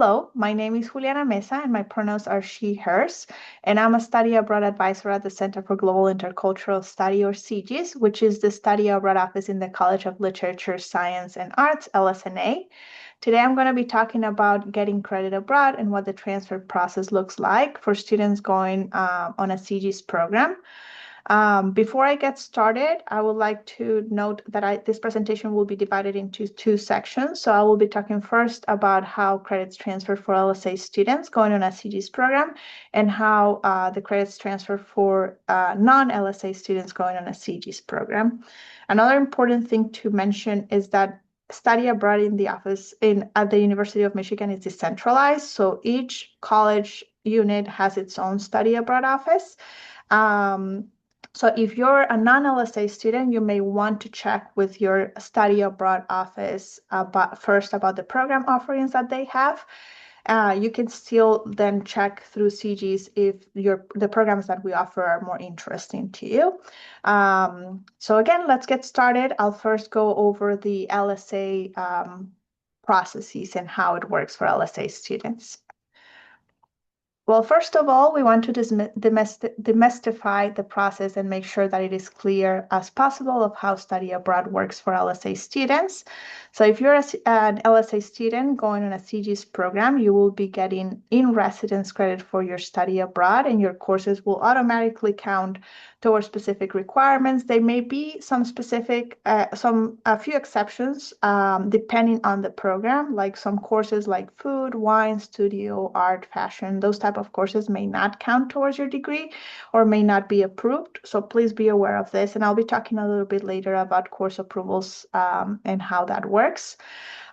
Hello, my name is Juliana Mesa and my pronouns are she, hers, and I'm a study abroad advisor at the Center for Global Intercultural Study, or CGIS, which is the study abroad office in the College of Literature, Science, and Arts, LSNA. Today I'm going to be talking about getting credit abroad and what the transfer process looks like for students going on a CGIS program. Before I get started, I would like to note that this presentation will be divided into two sections. So I will be talking first about how credits transfer for LSA students going on a CGIS program and how the credits transfer for non-LSA students going on a CGIS program. Another important thing to mention is that study abroad in the office at the University of Michigan is decentralized. So each college unit has its own study abroad office. So if you're a non-LSA student, you may want to check with your study abroad office first about the program offerings that they have. You can still then check through CGs if the programs that we offer are more interesting to you. So again, let's get started. I'll first go over the LSA processes and how it works for LSA students. Well, first of all, we want to demystify the process and make sure that it is clear as possible of how study abroad works for LSA students. So if you're an LSA student going on a CGIS program, you will be getting in-residence credit for your study abroad, and your courses will automatically count towards specific requirements. There may be some a few exceptions depending on the program, like some courses like food, wine, studio, art, fashion, those type of courses may not count towards your degree or may not be approved. So please be aware of this. And I'll be talking a little bit later about course approvals and how that works.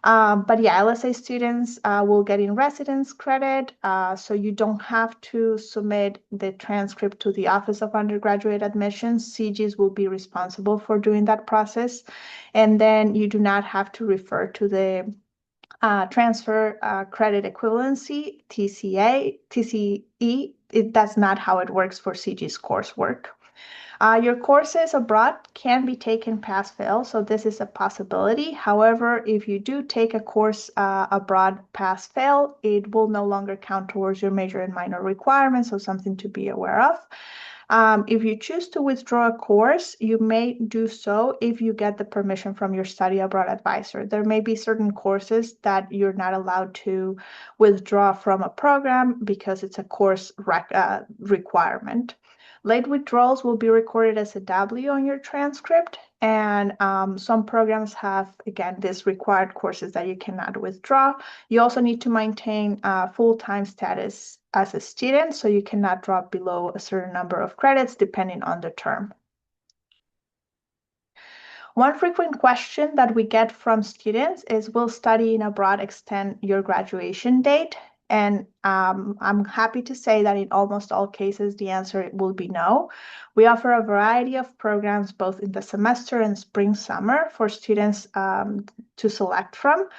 But yeah, LSA students will get in residence credit, so you don't have to submit the transcript to the Office of Undergraduate Admissions. CGIS will be responsible for doing that process. And then you do not have to refer to the transfer credit equivalency, TCE. That's not how it works for CGIS coursework. Your courses abroad can be taken pass-fail, so this is a possibility. However, if you do take a course abroad pass-fail, it will no longer count towards your major and minor requirements, so something to be aware of. If you choose to withdraw a course, you may do so if you get the permission from your study abroad advisor. There may be certain courses that you're not allowed to withdraw from a program because it's a course requirement. Late withdrawals will be recorded as a W on your transcript, and some programs have, again, these required courses that you cannot withdraw. You also need to maintain full-time status as a student, so you cannot drop below a certain number of credits depending on the term. One frequent question that we get from students is, will studying abroad extend your graduation date? And I'm happy to say that in almost all cases, the answer will be no. We offer a variety of programs both in the semester and spring, summer for students to select from.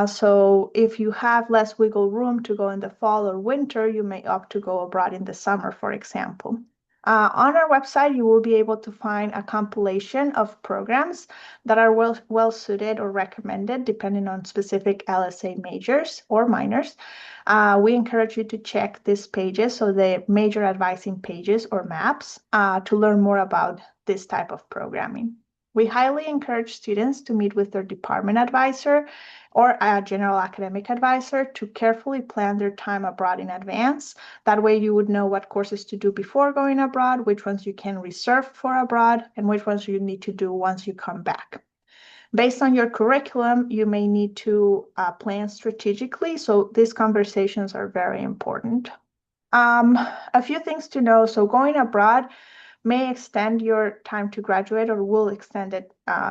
So if you have less wiggle room to go in the fall or winter, you may opt to go abroad in the summer, for example. On our website, you will be able to find a compilation of programs that are well suited or recommended depending on specific LSA majors or minors. We encourage you to check these pages, so the major advising pages or maps, to learn more about this type of programming. We highly encourage students to meet with their department advisor or a general academic advisor to carefully plan their time abroad in advance. That way you would know what courses to do before going abroad, which ones you can reserve for abroad, and which ones you need to do once you come back. Based on your curriculum, you may need to plan strategically, so these conversations are very important. A few things to know. So going abroad may extend your time to graduate or will extend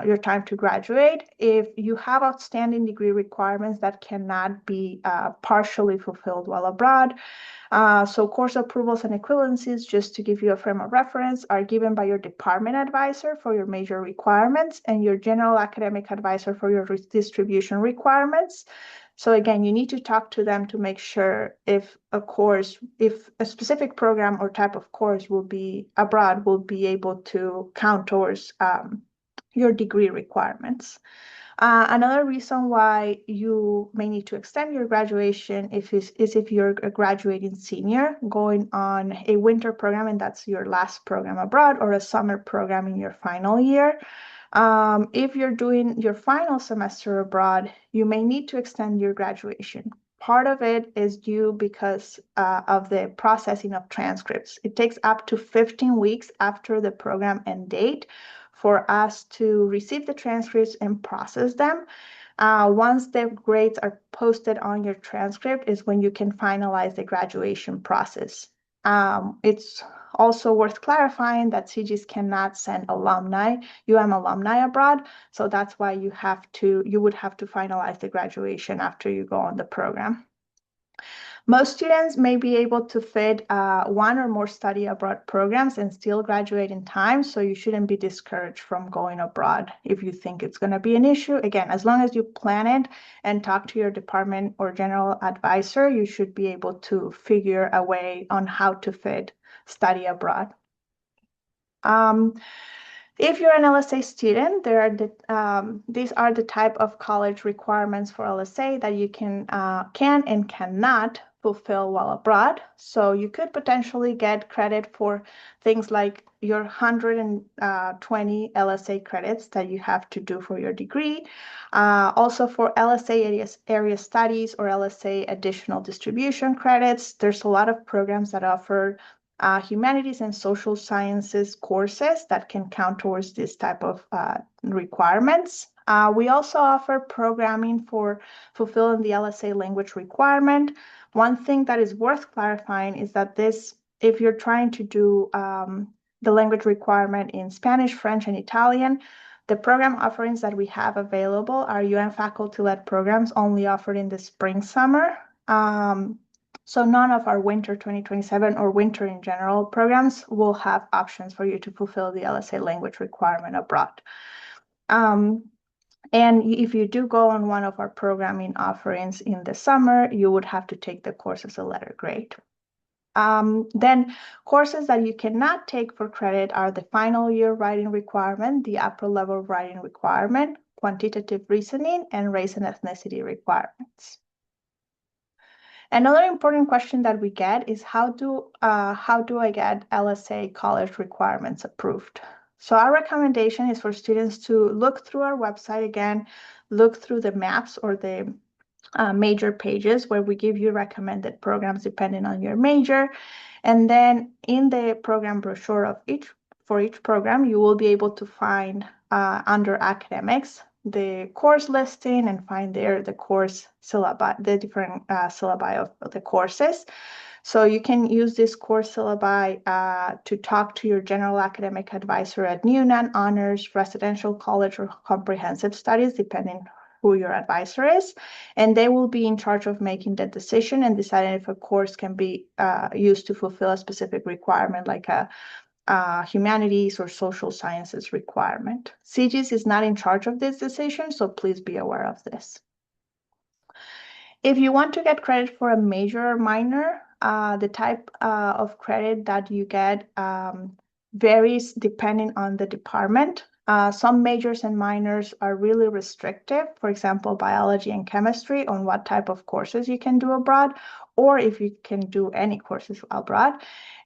your time to graduate if you have outstanding degree requirements that cannot be partially fulfilled while abroad. So course approvals and equivalencies, just to give you a frame of reference, are given by your department advisor for your major requirements and your general academic advisor for your distribution requirements. So again, you need to talk to them to make sure if a specific program or type of course will be able to count towards your degree requirements. Another reason why you may need to extend your graduation is if you're a graduating senior going on a winter program and that's your last program abroad, or a summer program in your final year. If you're doing your final semester abroad, you may need to extend your graduation. Part of it is due because of the processing of transcripts. It takes up to 15 weeks after the program end date for us to receive the transcripts and process them. Once the grades are posted on your transcript is when you can finalize the graduation process. It's also worth clarifying that CGIS cannot send alumni, alumni abroad, so that's why you would have to finalize the graduation after you go on the program. Most students may be able to fit one or more study abroad programs and still graduate in time, so you shouldn't be discouraged from going abroad if you think it's going to be an issue. Again, as long as you plan it and talk to your department or general advisor, you should be able to figure a way on how to fit study abroad. If you're an LSA student, these are the type of college requirements for LSA that you can and cannot fulfill while abroad. So you could potentially get credit for things like your 120 LSA credits that you have to do for your degree. Also for LSA area studies or LSA additional distribution credits, there's a lot of programs that offer humanities and social sciences courses that can count towards this type of requirements. We also offer programming for fulfilling the LSA language requirement. One thing that is worth clarifying is that if you're trying to do the language requirement in Spanish, French, and Italian, the program offerings that we have available are UN faculty-led programs only offered in the spring, summer. So none of our winter 2027 or winter in general programs will have options for you to fulfill the LSA language requirement abroad. And if you do go on one of our programming offerings in the summer, you would have to take the course as a letter grade. Then courses that you cannot take for credit are the final year writing requirement, the upper level writing requirement, quantitative reasoning, and race and ethnicity requirements. Another important question that we get is how do I get LSA college requirements approved? So our recommendation is for students to look through our website again, look through the maps or the major pages where we give you recommended programs depending on your major. And then in the program brochure for each program, you will be able to find under academics the course listing and find there the course syllabi, the different syllabi of the courses. So you can use this course syllabi to talk to your general academic advisor at UNAN, honors, residential college, or comprehensive studies, depending who your advisor is, and they will be in charge of making the decision and deciding if a course can be used to fulfill a specific requirement like a humanities or social sciences requirement. CGIS is not in charge of this decision, so please be aware of this. If you want to get credit for a major or minor, the type of credit that you get varies depending on the department. Some majors and minors are really restrictive, for example, biology and chemistry, on what type of courses you can do abroad, or if you can do any courses abroad.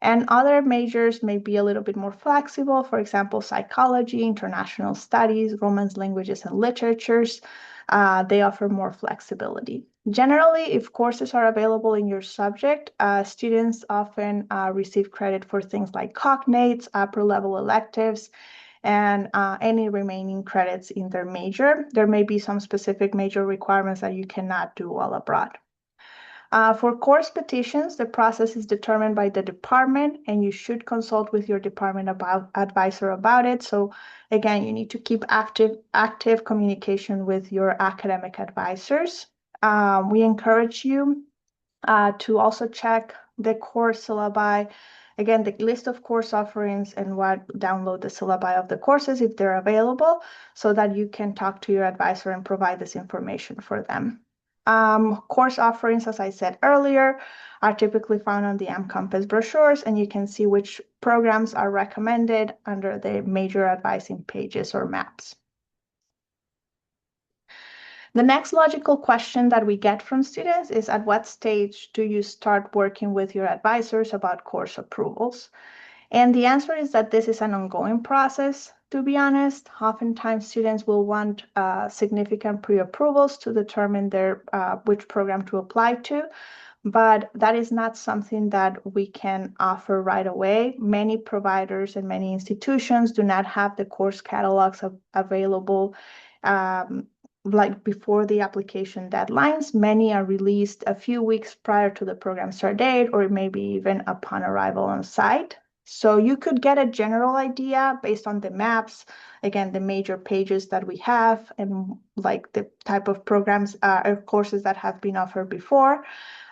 And other majors may be a little bit more flexible, for example, psychology, international studies, Romance languages and literatures. They offer more flexibility. Generally, if courses are available in your subject, students often receive credit for things like cognates, upper level electives, and any remaining credits in their major. There may be some specific major requirements that you cannot do while abroad. For course petitions, the process is determined by the department, and you should consult with your department advisor about it. So again, you need to keep active communication with your academic advisors. We encourage you to also check the course syllabi. Again, the list of course offerings and download the syllabi of the courses if they're available so that you can talk to your advisor and provide this information for them. Course offerings, as I said earlier, are typically found on the AmCampus brochures, and you can see which programs are recommended under the major advising pages or maps. The next logical question that we get from students is, at what stage do you start working with your advisors about course approvals? And the answer is that this is an ongoing process, to be honest. Oftentimes, students will want significant pre-approvals to determine which program to apply to, but that is not something that we can offer right away. Many providers and many institutions do not have the course catalogs available like before the application deadlines. Many are released a few weeks prior to the program start date, or maybe even upon arrival on site. So you could get a general idea based on the maps, again, the major pages that we have, and like the type of programs or courses that have been offered before.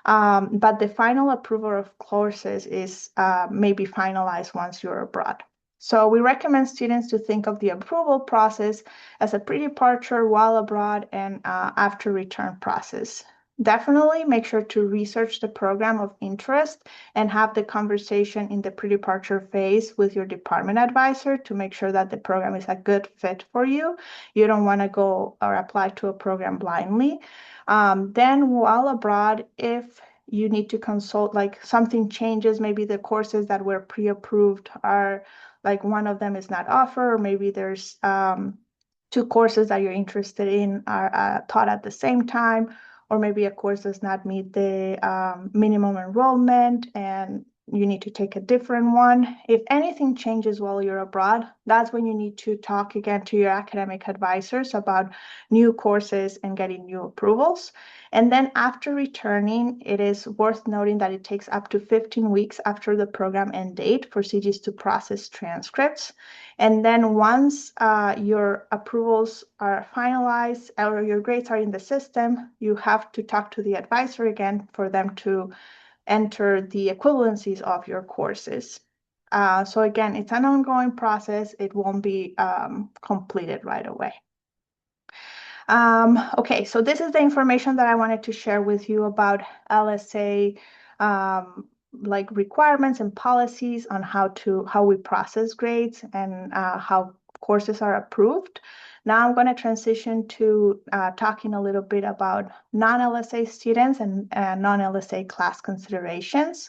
But the final approval of courses is maybe finalized once you're abroad. So we recommend students to think of the approval process as a pre-departure, while abroad, and after return process. Definitely make sure to research the program of interest and have the conversation in the pre-departure phase with your department advisor to make sure that the program is a good fit for you. You don't want to go or apply to a program blindly. Then while abroad, if you need to consult, like something changes, maybe the courses that were pre-approved are like one of them is not offered, or maybe there's two courses that you're interested in are taught at the same time, or maybe a course does not meet the minimum enrollment and you need to take a different one. If anything changes while you're abroad, that's when you need to talk again to your academic advisors about new courses and getting new approvals. And then after returning, it is worth noting that it takes up to 15 weeks after the program end date for CGIS to process transcripts. And then once your approvals are finalized or your grades are in the system, you have to talk to the advisor again for them to enter the equivalencies of your courses. So again, it's an ongoing process. It won't be completed right away. Okay, so this is the information that I wanted to share with you about LSA like requirements and policies on how we process grades and how courses are approved. Now I'm going to transition to talking a little bit about non-LSA students and non-LSA class considerations.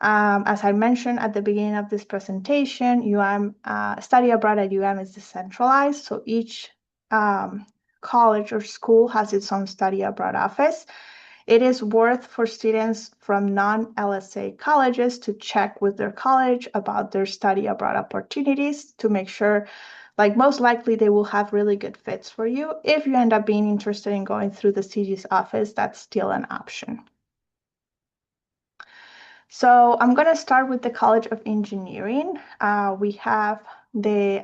As I mentioned at the beginning of this presentation, study abroad at UM is decentralized, so each college or school has its own study abroad office. It is worth for students from non-LSA colleges to check with their college about their study abroad opportunities to make sure, like most likely they will have really good fits for you. If you end up being interested in going through the CGIS office, that's still an option. So I'm going to start with the College of Engineering. We have the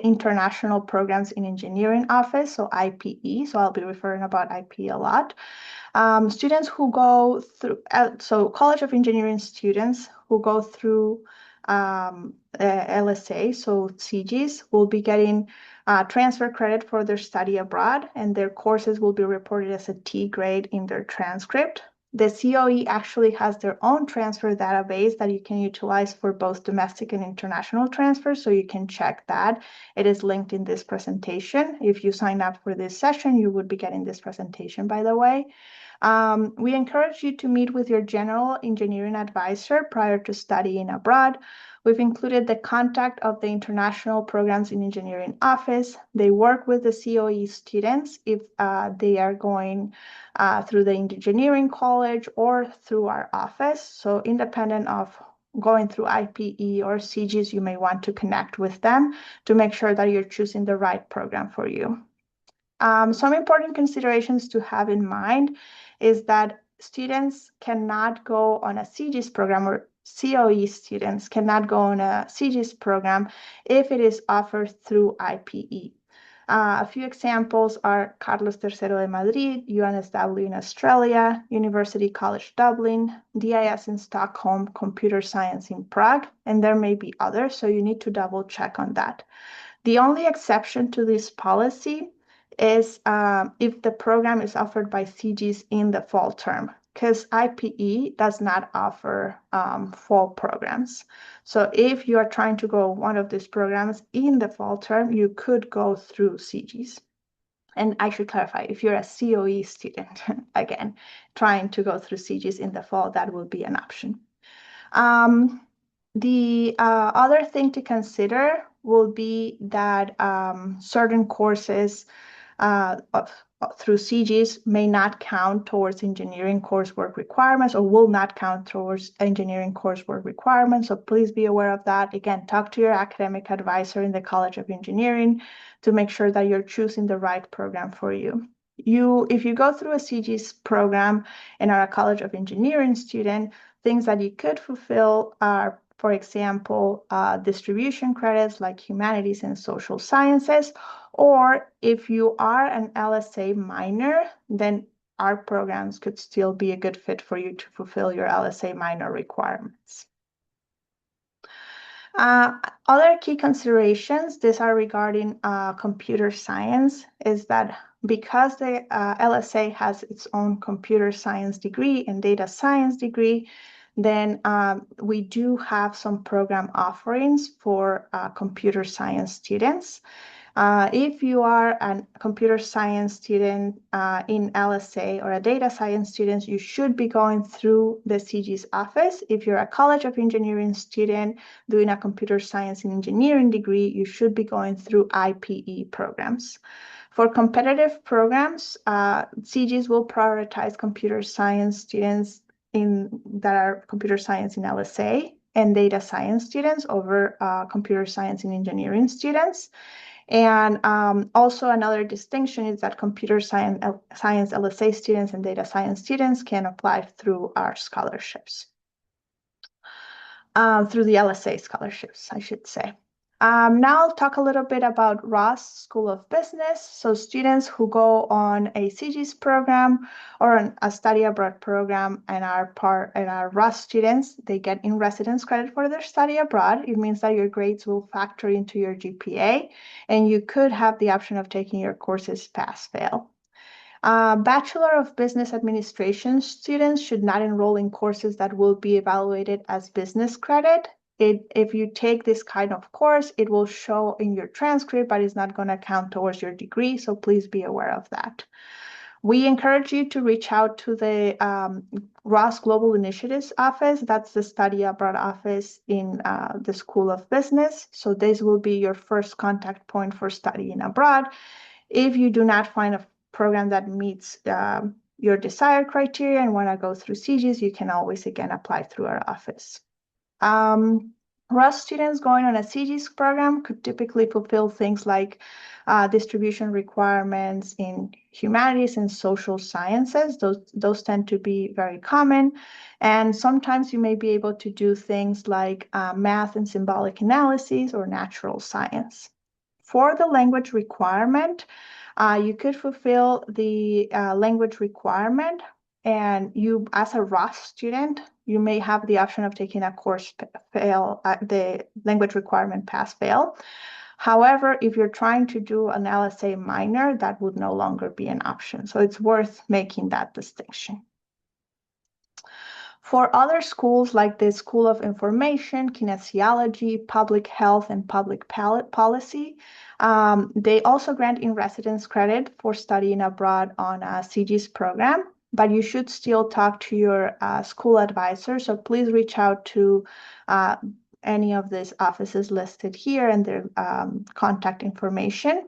International Programs in Engineering Office, so IPE. So I'll be referring about IPE a lot. Students who go through, so College of Engineering students who go through LSA, so CGIS, will be getting transfer credit for their study abroad, and their courses will be reported as a T grade in their transcript. The COE actually has their own transfer database that you can utilize for both domestic and international transfers, so you can check that. It is linked in this presentation. If you sign up for this session, you would be getting this presentation, by the way. We encourage you to meet with your general engineering advisor prior to studying abroad. We've included the contact of the International Programs in Engineering Office. They work with the COE students if they are going through the engineering college or through our office. So independent of going through IPE or CGIS, you may want to connect with them to make sure that you're choosing the right program for you. Some important considerations to have in mind is that students cannot go on a CGIS program, or COE students cannot go on a CGIS program if it is offered through IPE. A few examples are Carlos III de Madrid, UNSW in Australia, University College Dublin, DIS in Stockholm, Computer Science in Prague, and there may be others, so you need to double check on that. The only exception to this policy is if the program is offered by CGIS in the fall term, because IPE does not offer fall programs. So if you are trying to go one of these programs in the fall term, you could go through CGIS. And I should clarify, if you're a COE student, again, trying to go through CGIS in the fall, that will be an option. The other thing to consider will be that certain courses through CGs may not count towards engineering coursework requirements or will not count towards engineering coursework requirements. So please be aware of that. Again, talk to your academic advisor in the College of Engineering to make sure that you're choosing the right program for you. If you go through a CGs program and are a College of Engineering student, things that you could fulfill are, for example, distribution credits like humanities and social sciences, or if you are an LSA minor, then our programs could still be a good fit for you to fulfill your LSA minor requirements. Other key considerations, these are regarding computer science, is that because the LSA has its own computer science degree and data science degree, then we do have some program offerings for computer science students. If you are a computer science student in LSA or a data science student, you should be going through the CG's office. If you're a College of Engineering student doing a computer science and engineering degree, you should be going through IPE programs. For competitive programs, CGs will prioritize computer science students that are computer science in LSA and data science students over computer science and engineering students. And also another distinction is that computer science LSA students and data science students can apply through our scholarships, through the LSA scholarships, I should say. Now I'll talk a little bit about Ross School of Business. So students who go on a CGS program or a study abroad program and are Ross students, they get in residence credit for their study abroad. It means that your grades will factor into your GPA, and you could have the option of taking your courses pass-fail. Bachelor of Business Administration students should not enroll in courses that will be evaluated as business credit. If you take this kind of course, it will show in your transcript, but it's not going to count towards your degree, so please be aware of that. We encourage you to reach out to the Ross Global Initiatives Office. That's the study abroad office in the School of Business. So this will be your first contact point for studying abroad. If you do not find a program that meets your desired criteria and want to go through CGs, you can always, again, apply through our office. Ross students going on a CGs program could typically fulfill things like distribution requirements in humanities and social sciences. Those tend to be very common. And sometimes you may be able to do things like math and symbolic analysis or natural science. For the language requirement, you could fulfill the language requirement, and you, as a Ross student, you may have the option of taking a course fail, the language requirement pass-fail. However, if you're trying to do an LSA minor, that would no longer be an option. So it's worth making that distinction. For other schools like the School of Information, Kinesiology, Public Health, and Public Policy, they also grant in-residence credit for studying abroad on a CGS program, but you should still talk to your school advisor. So please reach out to any of these offices listed here and their contact information.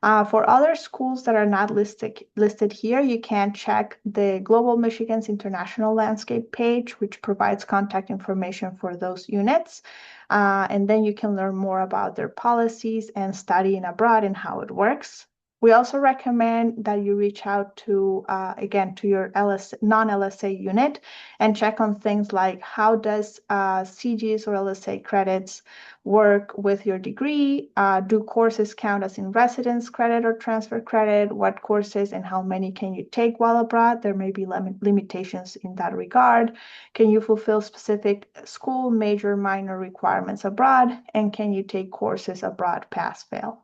For other schools that are not listed here, you can check the Global Michigan's International Landscape page, which provides contact information for those units. And then you can learn more about their policies and studying abroad and how it works. We also recommend that you reach out to, again, to your non-LSA unit and check on things like how does CGs or LSA credits work with your degree? Do courses count as in residence credit or transfer credit? What courses and how many can you take while abroad? There may be limitations in that regard. Can you fulfill specific school major minor requirements abroad? And can you take courses abroad pass fail?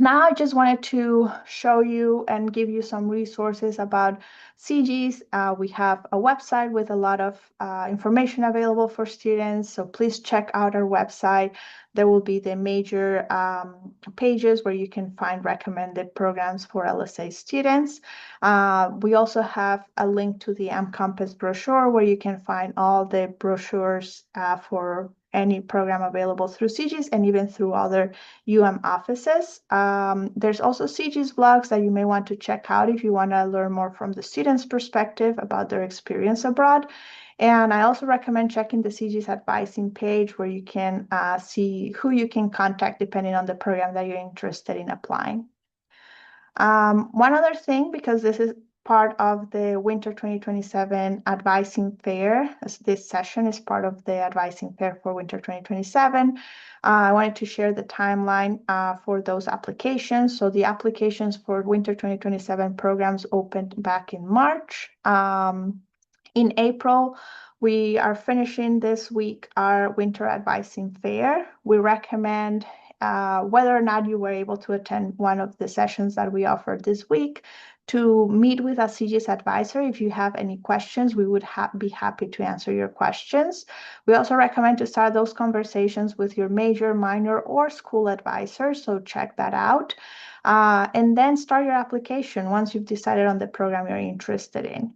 Now I just wanted to show you and give you some resources about CGIS. We have a website with a lot of information available for students, so please check out our website. There will be the major pages where you can find recommended programs for LSA students. We also have a link to the mCampus brochure where you can find all the brochures for any program available through CGIS and even through other offices. There's also CGIS blogs that you may want to check out if you want to learn more from the student's perspective about their experience abroad. And I also recommend checking the CGIS advising page where you can see who you can contact depending on the program that you're interested in applying. One other thing, because this is part of the Winter 2027 Advising Fair, as this session is part of the Advising Fair for Winter 2027. I wanted to share the timeline for those applications. So the applications for Winter 2027 programs opened back in March. In April, we are finishing this week our Winter Advising Fair. We recommend whether or not you were able to attend one of the sessions that we offered this week, to meet with a CGIS advisor. If you have any questions, we would be happy to answer your questions. We also recommend to start those conversations with your major, minor, or school advisor, so check that out. And then start your application once you've decided on the program you're interested in.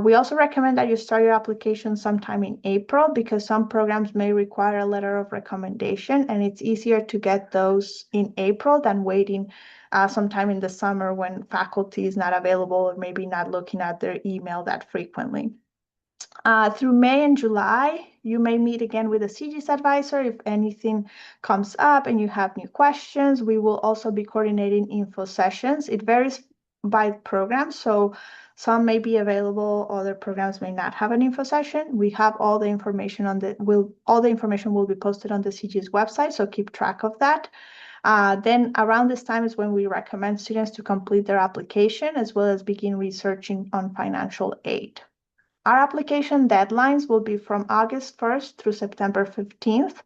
We also recommend that you start your application sometime in April because some programs may require a letter of recommendation, and it's easier to get those in April than waiting sometime in the summer when faculty is not available or maybe not looking at their email that frequently. Through May and July, you may meet again with a CGIS advisor if anything comes up and you have new questions. We will also be coordinating info sessions. It varies by program, so some may be available, other programs may not have an info session. We have all the information all the information will be posted on the CGIS website, so keep track of that. Then around this time is when we recommend students to complete their application as well as begin researching on financial aid. Our application deadlines will be from August 1st through September 15th.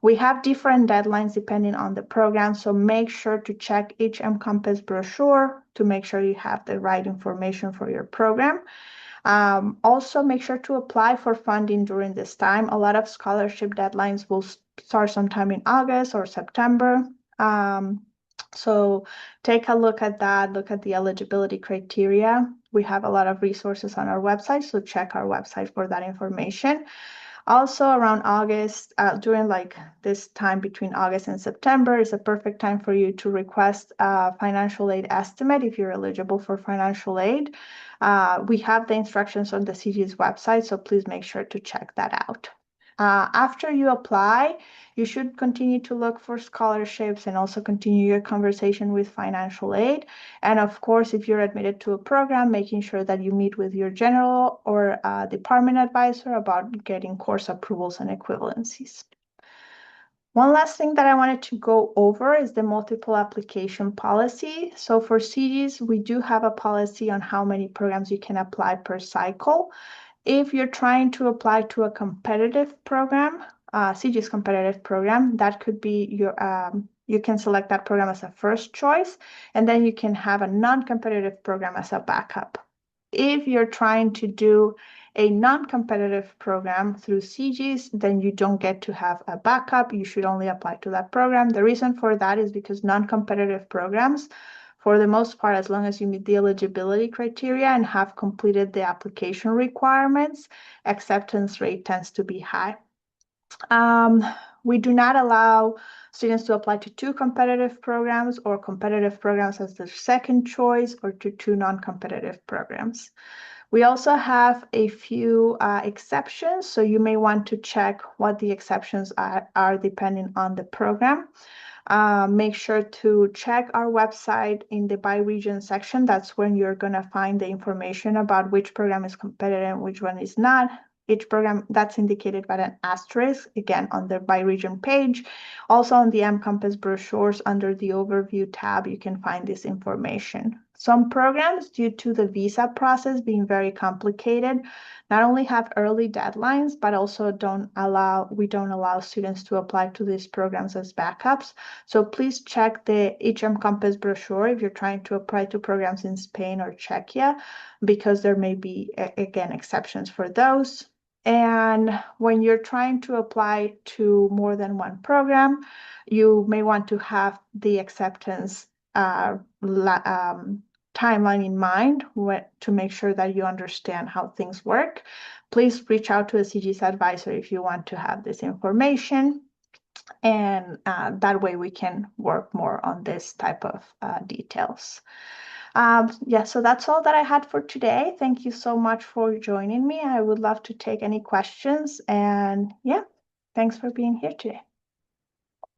We have different deadlines depending on the program, so make sure to check each mCampus brochure to make sure you have the right information for your program. Also, make sure to apply for funding during this time. A lot of scholarship deadlines will start sometime in August or September. So take a look at that, look at the eligibility criteria. We have a lot of resources on our website, so check our website for that information. Also around August, during like this time between August and September is a perfect time for you to request a financial aid estimate if you're eligible for financial aid. We have the instructions on the CGIS website, so please make sure to check that out. After you apply, you should continue to look for scholarships and also continue your conversation with financial aid. And of course, if you're admitted to a program, making sure that you meet with your general or department advisor about getting course approvals and equivalencies. One last thing that I wanted to go over is the multiple application policy. So for CGIS, we do have a policy on how many programs you can apply per cycle. If you're trying to apply to a competitive program, CGIS competitive program, that could be your, you can select that program as a first choice, and then you can have a non-competitive program as a backup. If you're trying to do a non-competitive program through CGIS, then you don't get to have a backup. You should only apply to that program. The reason for that is because non-competitive programs, for the most part, as long as you meet the eligibility criteria and have completed the application requirements, acceptance rate tends to be high. We do not allow students to apply to 2 competitive programs or competitive programs as their second choice or to 2 non-competitive programs. We also have a few exceptions, so you may want to check what the exceptions are depending on the program. Make sure to check our website in the by region section. That's when you're going to find the information about which program is competitive and which one is not. Each program that's indicated by an asterisk, again, on the by region page. Also on the mCampus brochures under the overview tab, you can find this information. Some programs, due to the visa process being very complicated, not only have early deadlines, but also we don't allow students to apply to these programs as backups. So please check the HM Compass brochure if you're trying to apply to programs in Spain or Czechia, because there may be, again, exceptions for those. And when you're trying to apply to more than one program, you may want to have the acceptance timeline in mind to make sure that you understand how things work. Please reach out to a CGIS advisor if you want to have this information. And that way we can work more on this type of details. Yeah, so that's all that I had for today. Thank you so much for joining me. I would love to take any questions. And yeah, thanks for being here today.